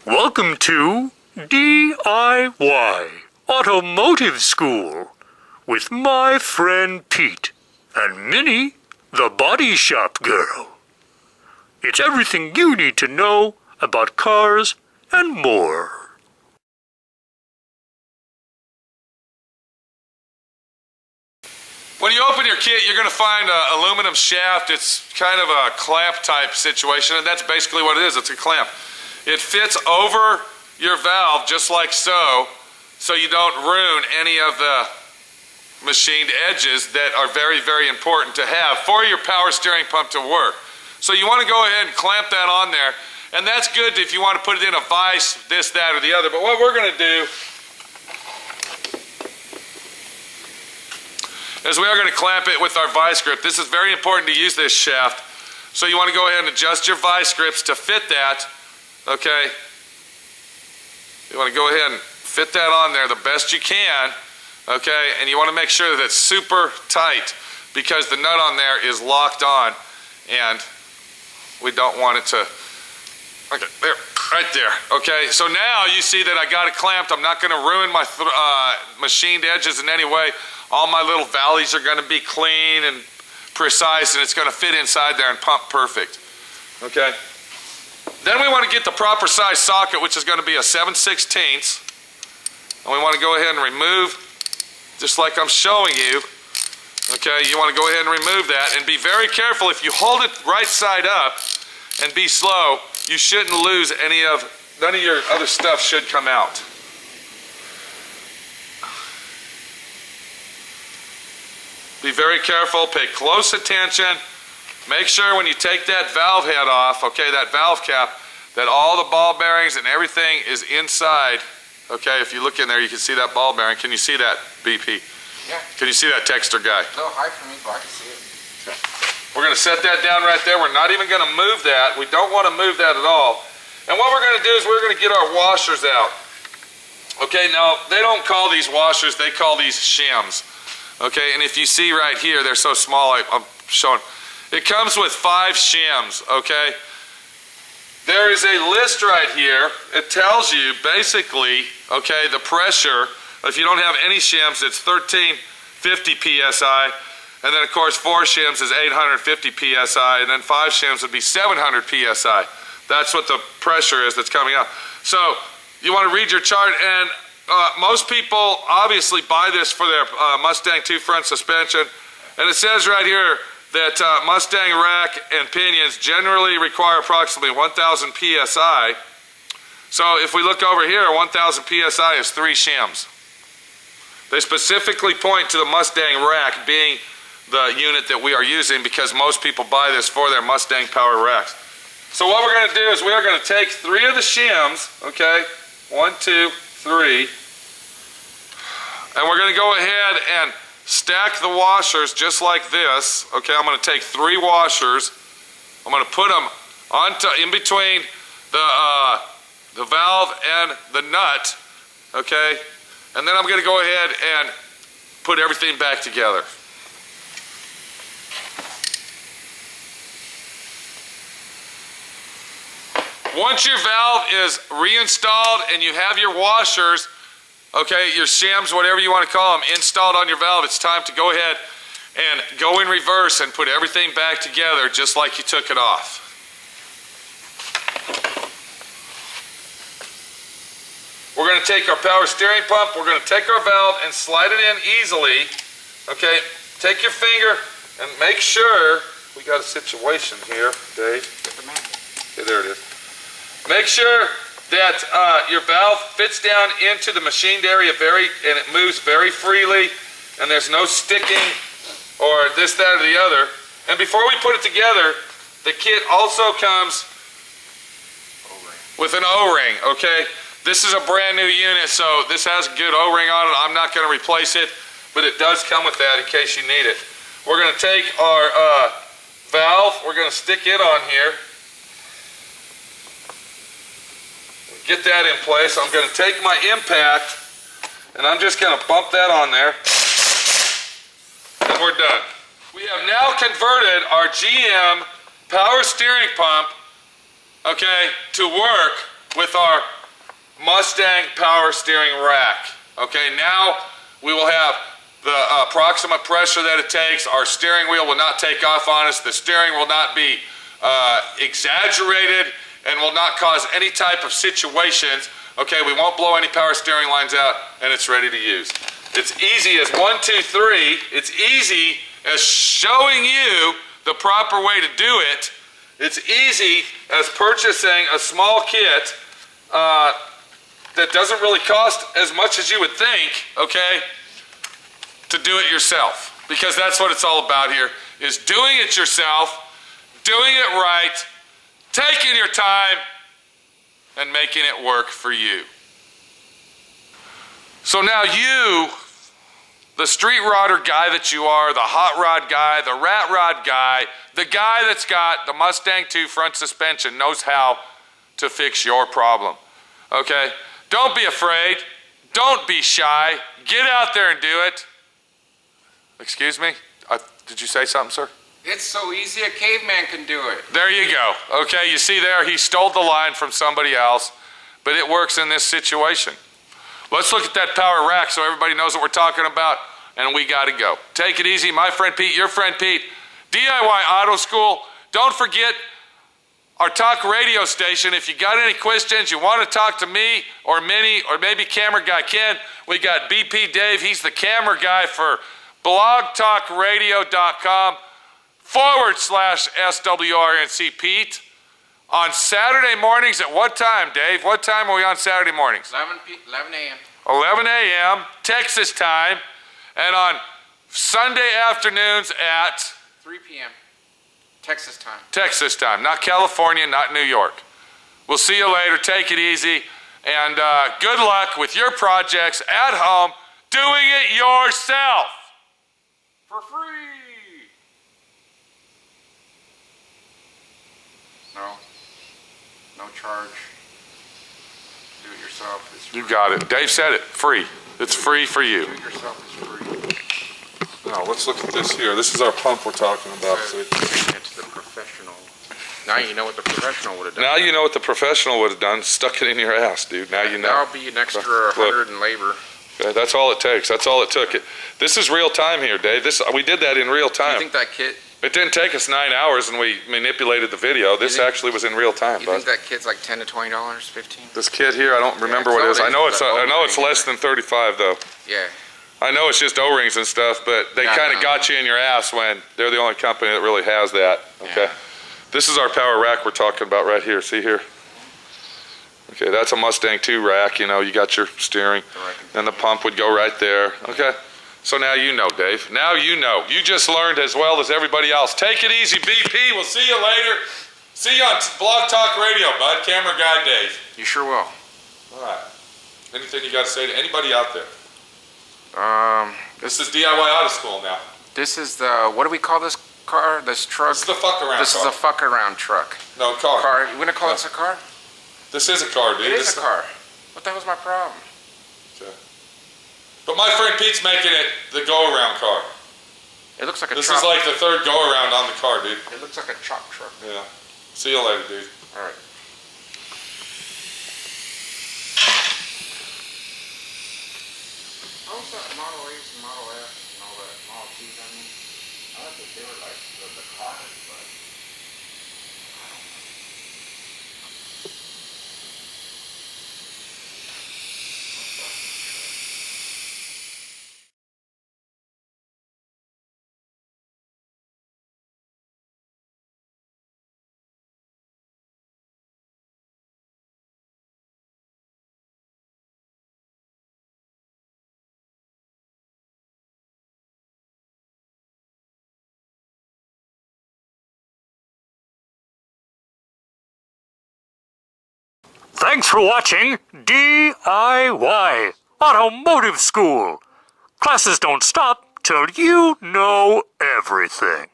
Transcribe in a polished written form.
Welcome to D.I.Y. Automotive School with my friend Pete and Minnie, the body shop girl. It's everything you need to know about cars and more. When you open your kit, you're going to find an aluminum shaft. It's kind of a clamp type situation, and that's basically what it is. It's a clamp. It fits over your valve just like so you don't ruin any of the machined edges that are very, very important to have for your power steering pump to work. So you want to go ahead and clamp that on there, and that's good if you want to put it in a vise, this, that, or the other. But what we're going to do is we are going to clamp it with our vise grip. This is very important to use this shaft. So you want to go ahead and adjust your vise grips to fit that, okay? You want to go ahead and fit that on there the best you can, okay? And you want to make sure that it's super tight because the nut on there is locked on and we don't want it to, okay, there, right there, okay? So now you see that I got it clamped. I'm not going to ruin my machined edges in any way. All my little valleys are going to be clean and precise, and it's going to fit inside there and pump perfect. Okay? Then we want to get the proper size socket, which is going to be a 7/16. And we want to go ahead and remove, just like I'm showing you. Okay? You want to go ahead and remove that, and be very careful. If you hold it right side up and be slow, you shouldn't lose none of your other stuff should come out. Be very careful, pay close attention. Make sure when you take that valve head off, okay, that valve cap, that all the ball bearings and everything is inside. Okay, if you look in there, you can see that ball bearing. Can you see that, BP? Yeah. Can you see that texter guy? It's a little high for me, but I can see it. Okay. We're going to set that down right there. We're not even going to move that. We don't want to move that at all. And what we're going to do is we're going to get our washers out. Okay, now, they don't call these washers, they call these shims. Okay, and if you see right here, they're so small, I'm showing. It comes with 5 shims, okay? There is a list right here. It tells you basically, okay, the pressure. If you don't have any shims, it's 1350 psi. And then, of course, 4 shims is 850 psi. And then 5 shims would be 700 psi. That's what the pressure is that's coming out. So you want to read your chart, and most people obviously buy this for their Mustang 2 front suspension, and it says right here that Mustang rack and pinions generally require approximately 1000 psi. So if we look over here, 1000 psi is 3 shims. They specifically point to the Mustang rack being the unit that we are using because most people buy this for their Mustang power racks. So what we're going to do is we are going to take 3 of the shims, okay, 1, 2, 3, and we're going to go ahead and stack the washers just like this. Okay, I'm going to take 3 washers. I'm going to put them in between the valve and the nut. Okay, and then I'm going to go ahead and put everything back together. Once your valve is reinstalled and you have your washers, okay, your shims, whatever you want to call them, installed on your valve, it's time to go ahead and go in reverse and put everything back together just like you took it off. We're going to take our power steering pump, we're going to take our valve and slide it in easily. Okay, take your finger and make sure, we got a situation here, Dave. Okay, there it is. Make sure that your valve fits down into the machined area and it moves very freely, and there's no sticking or this, that, or the other. And before we put it together, the kit also comes with an O-ring, okay? This is a brand new unit, so this has a good O-ring on it. I'm not going to replace it, but it does come with that in case you need it. We're going to take our valve, we're going to stick it on here. Get that in place. I'm going to take my impact and I'm just going to bump that on there and we're done. We have now converted our GM power steering pump, okay, to work with our Mustang power steering rack. Okay, now we will have the approximate pressure that it takes. Our steering wheel will not take off on us. The steering will not be exaggerated and will not cause any type of situations. Okay, we won't blow any power steering lines out, and it's ready to use. It's easy as 1, 2, 3. It's easy as showing you the proper way to do it. It's easy as purchasing a small kit that doesn't really cost as much as you would think, okay, to do it yourself. Because that's what it's all about here, is doing it yourself, doing it right, taking your time, and making it work for you. So now you, the street rodder guy that you are, the hot rod guy, the rat rod guy, the guy that's got the Mustang 2 front suspension knows how to fix your problem, okay? Don't be afraid. Don't be shy. Get out there and do it. Excuse me? Did you say something, sir? It's so easy a caveman can do it. There you go. Okay, you see there, he stole the line from somebody else, but it works in this situation. Let's look at that power rack so everybody knows what we're talking about, and we gotta go. Take it easy, my friend Pete, your friend Pete. DIY Auto School. Don't forget our talk radio station. If you got any questions, you want to talk to me or Minnie or maybe camera guy Ken, we got BP Dave. He's the camera guy for blogtalkradio.com/SWRNC Pete. On Saturday mornings at what time, Dave? What time are we on Saturday mornings? 11 a.m. 11 a.m. Texas time. And on Sunday afternoons at 3 p.m. Texas time. Texas time, not California, not New York. We'll see you later. Take it easy. And good luck with your projects at home, doing it yourself. For free. No charge. Do it yourself. It's free. You got it. Dave said it. Free. It's free for you. Do it yourself is free. Now let's look at this here. This is our pump we're talking about. So taking it to the professional. Now you know what the professional would have done. Now you know what the professional would have done. Stuck it in your ass, dude. Now you know. That'll be an extra 100 in labor. Okay, that's all it takes. That's all it took. This is real time here, Dave. We did that in real Do time. you think that kit? It didn't take us 9 hours and we manipulated the video. This actually was in real time, You bud. think that kit's like $10 to $20, 15? This kit here, I don't remember what it is. I know it's less than 35 though. Yeah. I know it's just O-rings and stuff, but they kind of got you in your ass when they're the only company that really has that. Okay. Yeah. This is our power rack we're talking about right here. See here? Okay, that's a Mustang 2 rack. You know, you got your steering, and the pump would go right there. Okay. So now you know, Dave. Now you know. You just learned as well as everybody else. Take it easy, BP. We'll see you later. See you on Blog Talk Radio, bud. Camera guy Dave. You sure will. All right. Anything you got to say to anybody out there? This This is DIY Auto School now. This is the, what do we call this car? This truck? This is the fuck around This car. is a fuck around truck. No, car. Car. You gonna call this a car? This is a car, dude. It is a car. What the hell's my problem? Okay. But my friend Pete's making it the go-around car. It looks like a This chop. is like the third go-around on the car, dude. It looks like a chop truck. Yeah. See you later, dude. All right. How's that Model A's and Model F and all that Model T's? I mean, I thought that they were like the cars, but I don't know. Thanks for watching D.I.Y. Automotive School. Classes don't stop till you know everything.